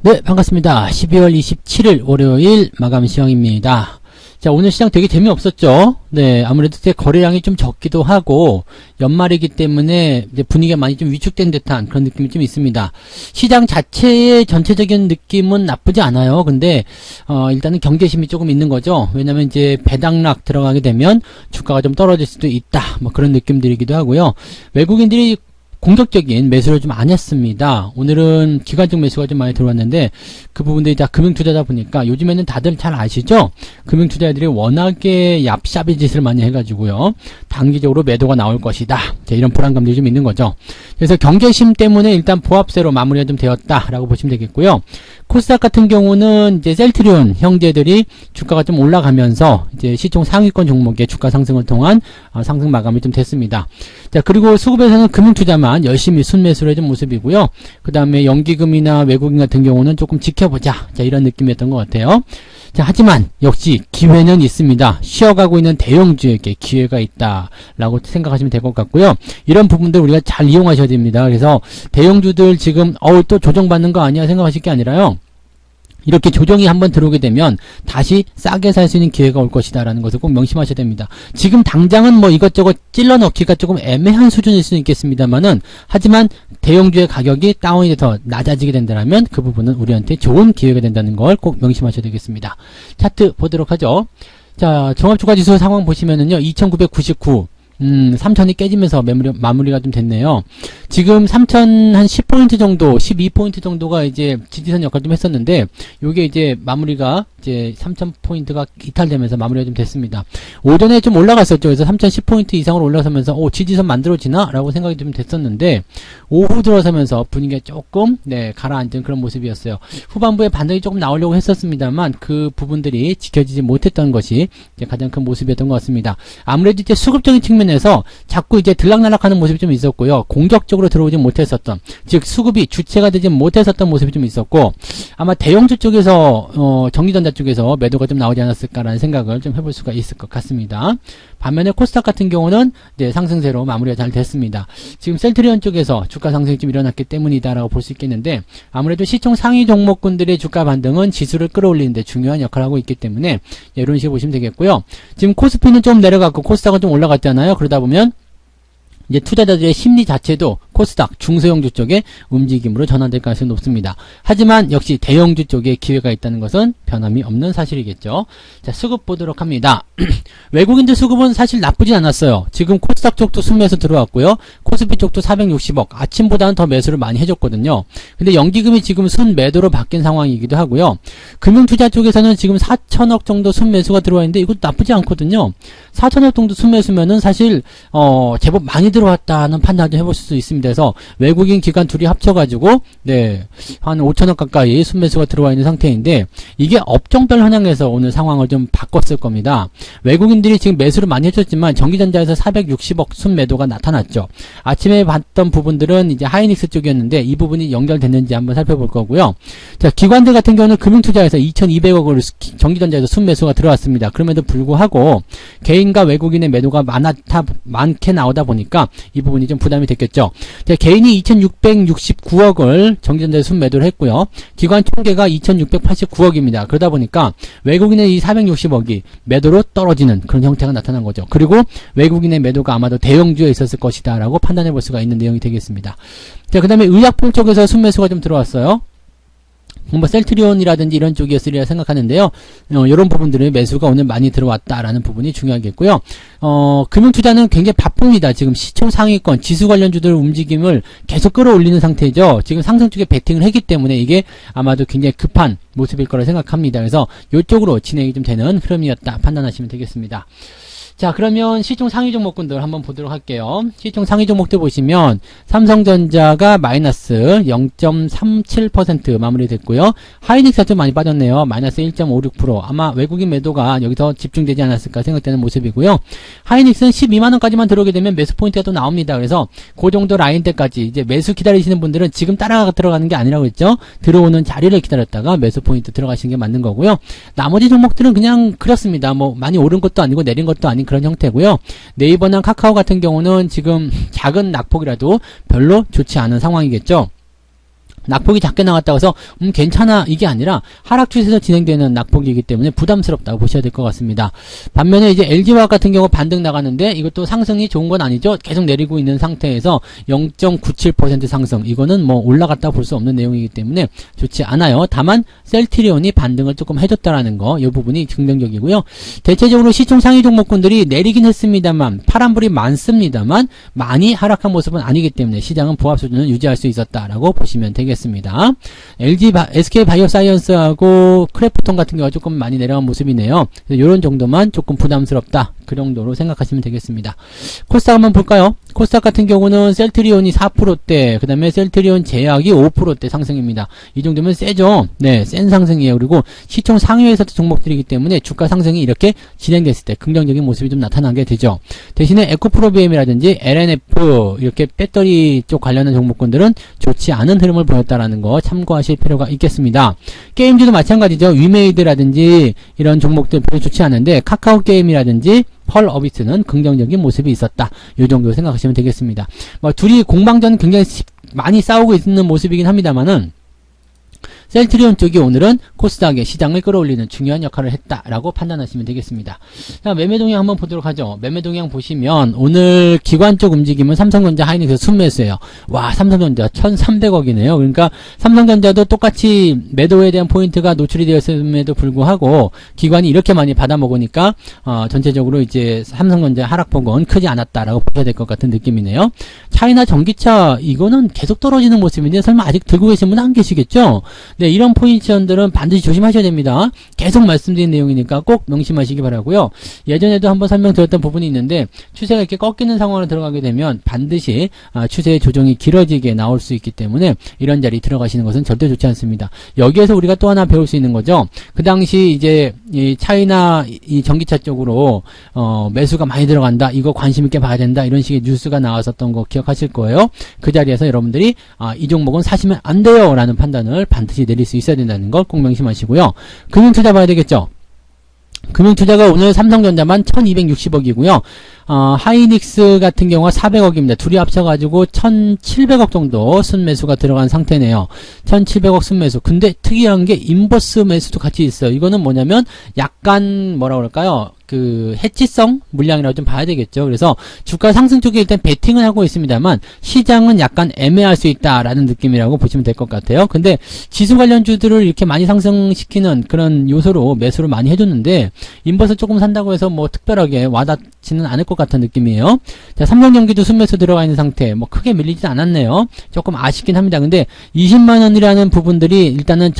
네, 반갑습니다. 12월 27일 월요일 마감 시황입니다. 자, 오늘 시장 되게 재미없었죠? 네, 아무래도 거래량이 좀 적기도 하고, 연말이기 때문에 이제 분위기가 많이 좀 위축된 듯한 그런 느낌이 좀 있습니다. 시장 자체의 전체적인 느낌은 나쁘지 않아요. 근데, 일단은 경계심이 조금 있는 거죠. 왜냐면 이제 배당락 들어가게 되면 주가가 좀 떨어질 수도 있다. 뭐 그런 느낌들이기도 하고요. 외국인들이 공격적인 매수를 좀 안 했습니다. 오늘은 기관적 매수가 좀 많이 들어왔는데 그 부분들이 다 금융투자다 보니까 요즘에는 다들 잘 아시죠? 금융투자들이 워낙에 얍삽이 짓을 많이 해가지고요. 단기적으로 매도가 나올 것이다. 이런 불안감들이 좀 있는 거죠. 그래서 경계심 때문에 일단 보합세로 마무리가 좀 되었다라고 보시면 되겠고요. 코스닥 같은 경우는 이제 셀트리온 형제들이 주가가 좀 올라가면서 이제 시총 상위권 종목의 주가 상승을 통한 상승 마감이 좀 됐습니다. 자, 그리고 수급에서는 금융투자만 열심히 순매수를 해준 모습이고요. 그 다음에 연기금이나 외국인 같은 경우는 조금 지켜보자. 자, 이런 느낌이었던 것 같아요. 자, 하지만 역시 기회는 있습니다. 쉬어가고 있는 대형주에게 기회가 있다라고 생각하시면 될 것 같고요. 이런 부분들 우리가 잘 이용하셔야 됩니다. 그래서 대형주들 지금 또 조정받는 거 아니야 생각하실 게 아니라요. 이렇게 조정이 한번 들어오게 되면 다시 싸게 살 수 있는 기회가 올 것이다 라는 것을 꼭 명심하셔야 됩니다. 지금 당장은 뭐 이것저것 찔러 넣기가 조금 애매한 수준일 수는 있겠습니다만은, 하지만 대형주의 가격이 다운이 돼서 낮아지게 된다면 그 부분은 우리한테 좋은 기회가 된다는 걸 꼭 명심하셔야 되겠습니다. 차트 보도록 하죠. 자, 종합주가지수 상황 보시면은요, 2999 3000이 깨지면서 마무리가 좀 됐네요. 지금 3000 한 10포인트 정도, 12포인트 정도가 이제 지지선 역할 좀 했었는데, 요게 이제 마무리가 이제 3000포인트가 이탈되면서 마무리가 좀 됐습니다. 오전에 좀 올라갔었죠. 그래서 3010포인트 이상으로 올라서면서, 지지선 만들어지나? 라고 생각이 좀 됐었는데, 오후 들어서면서 분위기가 조금, 가라앉은 그런 모습이었어요. 후반부에 반등이 조금 나오려고 했었습니다만, 그 부분들이 지켜지지 못했던 것이 이제 가장 큰 모습이었던 것 같습니다. 아무래도 이제 수급적인 측면에서 자꾸 이제 들락날락하는 모습이 좀 있었고요. 공격적으로 들어오지 못했었던, 즉 수급이 주체가 되지 못했었던 모습이 좀 있었고, 아마 대형주 쪽에서 전기전자 쪽에서 매도가 좀 나오지 않았을까라는 생각을 좀 해볼 수가 있을 것 같습니다. 반면에 코스닥 같은 경우는 이제 상승세로 마무리가 잘 됐습니다. 지금 셀트리온 쪽에서 주가 상승이 좀 일어났기 때문이다라고 볼 수 있겠는데, 아무래도 시총 상위 종목군들의 주가 반등은 지수를 끌어올리는 데 중요한 역할을 하고 있기 때문에 이런 식으로 보시면 되겠고요. 지금 코스피는 좀 내려갔고 코스닥은 좀 올라갔잖아요. 그러다 보면 이제 투자자들의 심리 자체도 코스닥 중소형주 쪽에 움직임으로 전환될 가능성이 높습니다. 하지만 역시 대형주 쪽에 기회가 있다는 것은 변함이 없는 사실이겠죠. 자, 수급 보도록 합니다. 외국인들 수급은 사실 나쁘진 않았어요. 지금 코스닥 쪽도 순매수 들어왔고요. 코스피 쪽도 460억, 아침보다는 더 매수를 많이 해줬거든요. 근데 연기금이 지금 순매도로 바뀐 상황이기도 하고요. 금융투자 쪽에서는 지금 4천억 정도 순매수가 들어와 있는데 이것도 나쁘지 않거든요. 4천억 정도 순매수면은 사실 제법 많이 들어왔다는 판단을 해볼 수 있습니다. 그래서 외국인 기관 둘이 합쳐가지고 한 5천억 가까이 순매수가 들어와 있는 상태인데, 이게 업종별 현황에서 오늘 상황을 좀 바꿨을 겁니다. 외국인들이 지금 매수를 많이 해줬지만 전기전자에서 460억 순매도가 나타났죠. 아침에 봤던 부분들은 이제 하이닉스 쪽이었는데 이 부분이 연결됐는지 한번 살펴볼 거고요. 자, 기관들 같은 경우는 금융투자에서 2200억을 전기전자에서 순매수가 들어왔습니다. 그럼에도 불구하고 개인과 외국인의 매도가 많게 나오다 보니까 이 부분이 좀 부담이 됐겠죠. 자, 개인이 2669억을 전기전자에 순매도를 했고요. 기관 총계가 2689억입니다. 그러다 보니까 외국인의 이 460억이 매도로 떨어지는 그런 형태가 나타난 거죠. 그리고 외국인의 매도가 아마도 대형주에 있었을 것이다 라고 판단해 볼 수가 있는 내용이 되겠습니다. 자, 그 다음에 의약품 쪽에서 순매수가 좀 들어왔어요. 뭐 셀트리온이라든지 이런 쪽이었으리라 생각하는데요. 이런 부분들의 매수가 오늘 많이 들어왔다라는 부분이 중요하겠고요. 금융투자는 굉장히 바쁩니다. 지금 시총 상위권 지수 관련주들 움직임을 계속 끌어올리는 상태죠. 지금 상승 쪽에 베팅을 했기 때문에 이게 아마도 굉장히 급한 모습일 거라 생각합니다. 그래서 이쪽으로 진행이 좀 되는 흐름이었다 판단하시면 되겠습니다. 자, 그러면 시총 상위 종목군들 한번 보도록 할게요. 시총 상위 종목들 보시면 삼성전자가 마이너스 0.37% 마무리됐고요. 하이닉스가 좀 많이 빠졌네요. 마이너스 1.56%. 아마 외국인 매도가 여기서 집중되지 않았을까 생각되는 모습이고요. 하이닉스는 12만원까지만 들어오게 되면 매수 포인트가 또 나옵니다. 그래서 그 정도 라인대까지 이제 매수 기다리시는 분들은 지금 따라 들어가는 게 아니라고 했죠. 들어오는 자리를 기다렸다가 매수 포인트 들어가시는 게 맞는 거고요. 나머지 종목들은 그냥 그렇습니다. 뭐 많이 오른 것도 아니고 내린 것도 아닌 그런 형태고요. 네이버나 카카오 같은 경우는 지금 작은 낙폭이라도 별로 좋지 않은 상황이겠죠. 낙폭이 작게 나왔다고 해서 괜찮아 이게 아니라 하락 추세에서 진행되는 낙폭이기 때문에 부담스럽다고 보셔야 될 것 같습니다. 반면에 이제 LG화학 같은 경우 반등 나가는데 이것도 상승이 좋은 건 아니죠. 계속 내리고 있는 상태에서 0.97% 상승, 이거는 뭐 올라갔다 볼 수 없는 내용이기 때문에 좋지 않아요. 다만 셀트리온이 반등을 조금 해줬다라는 거, 이 부분이 긍정적이고요. 대체적으로 시총 상위 종목군들이 내리긴 했습니다만, 파란불이 많습니다만 많이 하락한 모습은 아니기 때문에 시장은 보합 수준을 유지할 수 있었다라고 보시면 되겠습니다. SK바이오사이언스하고 크래프톤 같은 경우가 조금 많이 내려간 모습이네요. 이런 정도만 조금 부담스럽다, 그 정도로 생각하시면 되겠습니다. 코스닥 한번 볼까요? 코스닥 같은 경우는 셀트리온이 4%대, 그 다음에 셀트리온 제약이 5%대 상승입니다. 이 정도면 세죠? 네, 센 상승이에요. 그리고 시총 상위에서 종목들이기 때문에 주가 상승이 이렇게 진행됐을 때 긍정적인 모습이 좀 나타나게 되죠. 대신에 에코프로비엠이라든지 LNF, 이렇게 배터리 쪽 관련한 종목군들은 좋지 않은 흐름을 보였다라는 거 참고하실 필요가 있겠습니다. 게임주도 마찬가지죠. 위메이드라든지 이런 종목들 별로 좋지 않은데 카카오게임이라든지 펄 어비스는 긍정적인 모습이 있었다. 이 정도 생각하시면 되겠습니다. 뭐 둘이 공방전 굉장히 많이 싸우고 있는 모습이긴 합니다만은 셀트리온 쪽이 오늘은 코스닥의 시장을 끌어올리는 중요한 역할을 했다라고 판단하시면 되겠습니다. 자, 매매 동향 한번 보도록 하죠. 매매 동향 보시면 오늘 기관 쪽 움직임은 삼성전자, 하이닉스 순매수예요. 와, 삼성전자 1,300억이네요. 그러니까 삼성전자도 똑같이 매도에 대한 포인트가 노출이 되었음에도 불구하고 기관이 이렇게 많이 받아먹으니까 전체적으로 이제 삼성전자 하락폭은 크지 않았다라고 보셔야 될 것 같은 느낌이네요. 차이나 전기차 이거는 계속 떨어지는 모습인데 설마 아직 들고 계신 분 안 계시겠죠? 네, 이런 포지션들은 반드시 조심하셔야 됩니다. 계속 말씀드린 내용이니까 꼭 명심하시기 바라고요. 예전에도 한번 설명드렸던 부분이 있는데 추세가 이렇게 꺾이는 상황으로 들어가게 되면 반드시 추세의 조정이 길어지게 나올 수 있기 때문에 이런 자리 들어가시는 것은 절대 좋지 않습니다. 여기에서 우리가 또 하나 배울 수 있는 거죠. 그 당시 이제 이 차이나 이 전기차 쪽으로 매수가 많이 들어간다, 이거 관심 있게 봐야 된다, 이런 식의 뉴스가 나왔었던 거 기억하실 거예요. 그 자리에서 여러분들이 이 종목은 사시면 안 돼요 라는 판단을 반드시 내릴 수 있어야 된다는 걸 꼭 명심하시고요. 금융투자 봐야 되겠죠. 금융투자가 오늘 삼성전자만 1260억이고요. 하이닉스 같은 경우가 400억입니다. 둘이 합쳐가지고 1700억 정도 순매수가 들어간 상태네요. 1700억 순매수. 근데 특이한 게 인버스 매수도 같이 있어요. 이거는 뭐냐면 약간 뭐라 그럴까요? 그 해치성 물량이라고 좀 봐야 되겠죠. 그래서 주가 상승 쪽에 일단 베팅은 하고 있습니다만 시장은 약간 애매할 수 있다라는 느낌이라고 보시면 될 것 같아요. 근데 지수 관련주들을 이렇게 많이 상승시키는 그런 요소로 매수를 많이 해줬는데 인버스 조금 산다고 해서 뭐 특별하게 와닿지는 않을 것 같은 느낌이에요. 자, 삼성전기도 순매수 들어가 있는 상태, 뭐 크게 밀리지 않았네요. 조금 아쉽긴 합니다. 근데 20만원이라는 부분들이 일단은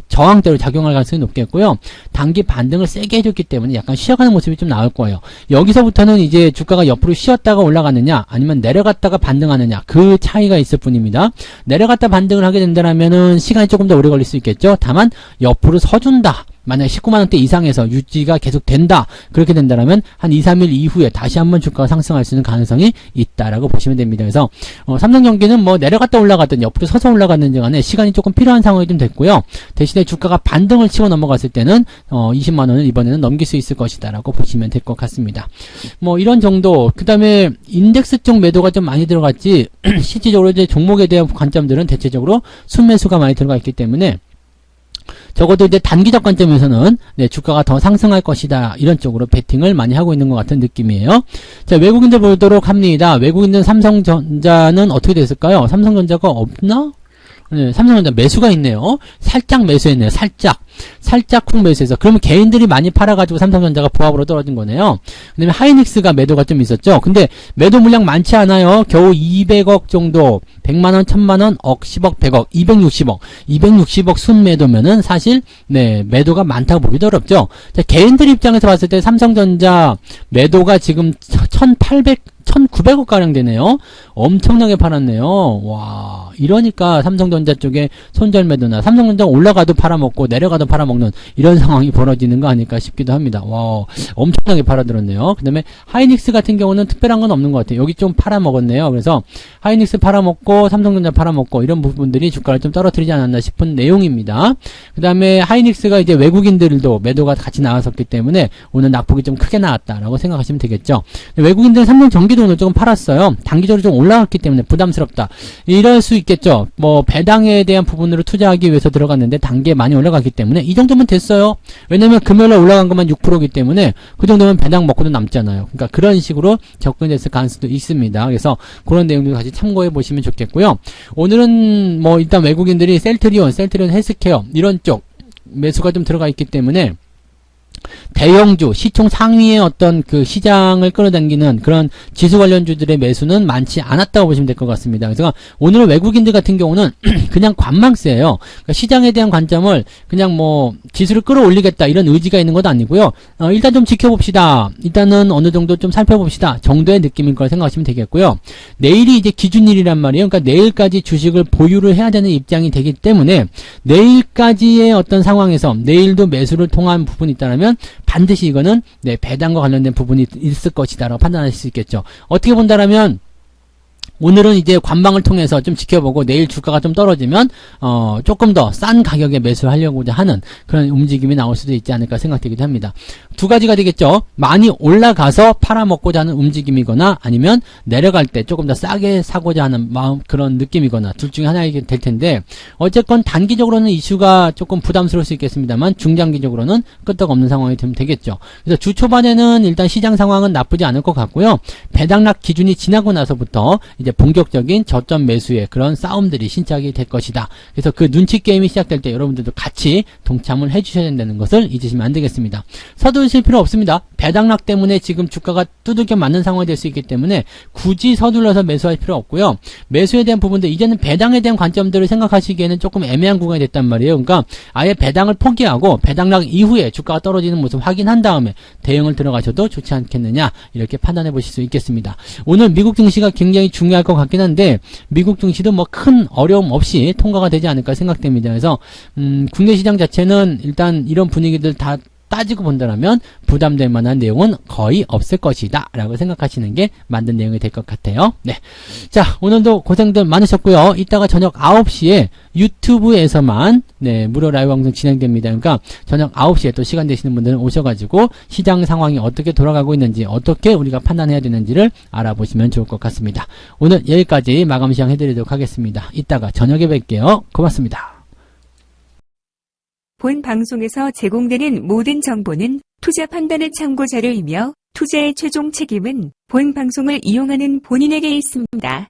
저항대로 작용할 가능성이 높겠고요. 단기 반등을 세게 해줬기 때문에 약간 쉬어가는 모습이 좀 나올 거예요. 여기서부터는 이제 주가가 옆으로 쉬었다가 올라가느냐 아니면 내려갔다가 반등하느냐, 그 차이가 있을 뿐입니다. 내려갔다 반등을 하게 된다면은 시간이 조금 더 오래 걸릴 수 있겠죠. 다만 옆으로 서준다, 만약에 19만원대 이상에서 유지가 계속 된다, 그렇게 된다면 한 2, 3일 이후에 다시 한번 주가가 상승할 수 있는 가능성이 있다라고 보시면 됩니다. 그래서 삼성전기는 뭐 내려갔다 올라갔든 옆으로 서서 올라갔는지 간에 시간이 조금 필요한 상황이 좀 됐고요. 대신에 주가가 반등을 치고 넘어갔을 때는 20만원을 이번에는 넘길 수 있을 것이다 라고 보시면 될 것 같습니다. 뭐 이런 정도. 그 다음에 인덱스 쪽 매도가 좀 많이 들어갔지 실질적으로 이제 종목에 대한 관점들은 대체적으로 순매수가 많이 들어가 있기 때문에 적어도 이제 단기적 관점에서는 주가가 더 상승할 것이다, 이런 쪽으로 베팅을 많이 하고 있는 것 같은 느낌이에요. 자, 외국인들 보도록 합니다. 외국인들 삼성전자는 어떻게 됐을까요? 삼성전자가 없나? 네, 삼성전자 매수가 있네요. 살짝 매수했네요. 살짝 쿵 매수해서. 그러면 개인들이 많이 팔아가지고 삼성전자가 보합으로 떨어진 거네요. 그 다음에 하이닉스가 매도가 좀 있었죠. 근데 매도 물량 많지 않아요. 겨우 200억 정도. 100만원, 1000만원, 억, 10억, 100억, 260억 순매도면은 사실, 매도가 많다고 보기도 어렵죠. 자, 개인들 입장에서 봤을 때 삼성전자 매도가 지금 1900억가량 되네요. 엄청나게 팔았네요. 와, 이러니까 삼성전자 쪽에 손절 매도나 삼성전자 올라가도 팔아먹고 내려가도 팔아도 팔아먹는 이런 상황이 벌어지는 거 아닐까 싶기도 합니다. 와, 엄청나게 팔아들었네요. 그 다음에 하이닉스 같은 경우는 특별한 건 없는 것 같아요. 여기 좀 팔아먹었네요. 그래서 하이닉스 팔아먹고 삼성전자 팔아먹고 이런 부분들이 주가를 좀 떨어뜨리지 않았나 싶은 내용입니다. 그 다음에 하이닉스가 이제 외국인들도 매도가 같이 나왔었기 때문에 오늘 낙폭이 좀 크게 나왔다라고 생각하시면 되겠죠. 외국인들은 삼성전기도 오늘 조금 팔았어요. 단기적으로 좀 올라갔기 때문에 부담스럽다. 이럴 수 있겠죠. 뭐 배당에 대한 부분으로 투자하기 위해서 들어갔는데 단계에 많이 올라갔기 때문에 이 정도면 됐어요. 왜냐면 금요일에 올라간 것만 6%이기 때문에 그 정도면 배당 먹고도 남잖아요. 그러니까 그런 식으로 접근됐을 가능성도 있습니다. 그래서 그런 내용도 같이 참고해 보시면 좋겠고요. 오늘은 뭐 일단 외국인들이 셀트리온 헬스케어 이런 쪽 매수가 좀 들어가 있기 때문에 대형주, 시총 상위의 어떤 그 시장을 끌어당기는 그런 지수 관련주들의 매수는 많지 않았다고 보시면 될 것 같습니다. 그래서 오늘 외국인들 같은 경우는 그냥 관망세예요. 그러니까 시장에 대한 관점을 그냥 뭐 지수를 끌어올리겠다 이런 의지가 있는 것도 아니고요. 일단 좀 지켜봅시다. 일단은 어느 정도 좀 살펴봅시다. 정도의 느낌인 걸 생각하시면 되겠고요. 내일이 이제 기준일이란 말이에요. 그러니까 내일까지 주식을 보유를 해야 되는 입장이 되기 때문에 내일까지의 어떤 상황에서 내일도 매수를 통한 부분이 있다면 반드시 이거는 배당과 관련된 부분이 있을 것이다 라고 판단하실 수 있겠죠. 어떻게 본다라면 오늘은 이제 관망을 통해서 좀 지켜보고 내일 주가가 좀 떨어지면 조금 더 싼 가격에 매수를 하려고자 하는 그런 움직임이 나올 수도 있지 않을까 생각되기도 합니다. 두 가지가 되겠죠. 많이 올라가서 팔아먹고자 하는 움직임이거나 아니면 내려갈 때 조금 더 싸게 사고자 하는 마음 그런 느낌이거나 둘 중에 하나이게 될 텐데 어쨌건 단기적으로는 이슈가 조금 부담스러울 수 있겠습니다만 중장기적으로는 끄떡없는 상황이 되면 되겠죠. 그래서 주 초반에는 일단 시장 상황은 나쁘지 않을 것 같고요. 배당락 기준이 지나고 나서부터 이제 본격적인 저점 매수의 그런 싸움들이 시작이 될 것이다. 그래서 그 눈치 게임이 시작될 때 여러분들도 같이 동참을 해주셔야 된다는 것을 잊으시면 안 되겠습니다. 서두르실 필요 없습니다. 배당락 때문에 지금 주가가 두들겨 맞는 상황이 될 수 있기 때문에 굳이 서둘러서 매수할 필요 없고요. 매수에 대한 부분도 이제는 배당에 대한 관점들을 생각하시기에는 조금 애매한 구간이 됐단 말이에요. 그러니까 아예 배당을 포기하고 배당락 이후에 주가가 떨어지는 모습 확인한 다음에 대응을 들어가셔도 좋지 않겠느냐 이렇게 판단해 보실 수 있겠습니다. 오늘 미국 증시가 굉장히 중요할 것 같긴 한데 미국 증시도 뭐 큰 어려움 없이 통과가 되지 않을까 생각됩니다. 그래서 국내 시장 자체는 일단 이런 분위기들 다 따지고 본다면 부담될 만한 내용은 거의 없을 것이다 라고 생각하시는 게 맞는 내용이 될 것 같아요. 네, 자 오늘도 고생들 많으셨고요. 이따가 저녁 9시에 유튜브에서만 무료 라이브 방송 진행됩니다. 그러니까 저녁 9시에 또 시간 되시는 분들은 오셔가지고 시장 상황이 어떻게 돌아가고 있는지 어떻게 우리가 판단해야 되는지를 알아보시면 좋을 것 같습니다. 오늘 여기까지 마감 시장 해드리도록 하겠습니다. 이따가 저녁에 뵐게요. 고맙습니다. 본 방송에서 제공되는 모든 정보는 투자 판단의 참고 자료이며 투자의 최종 책임은 본 방송을 이용하는 본인에게 있습니다.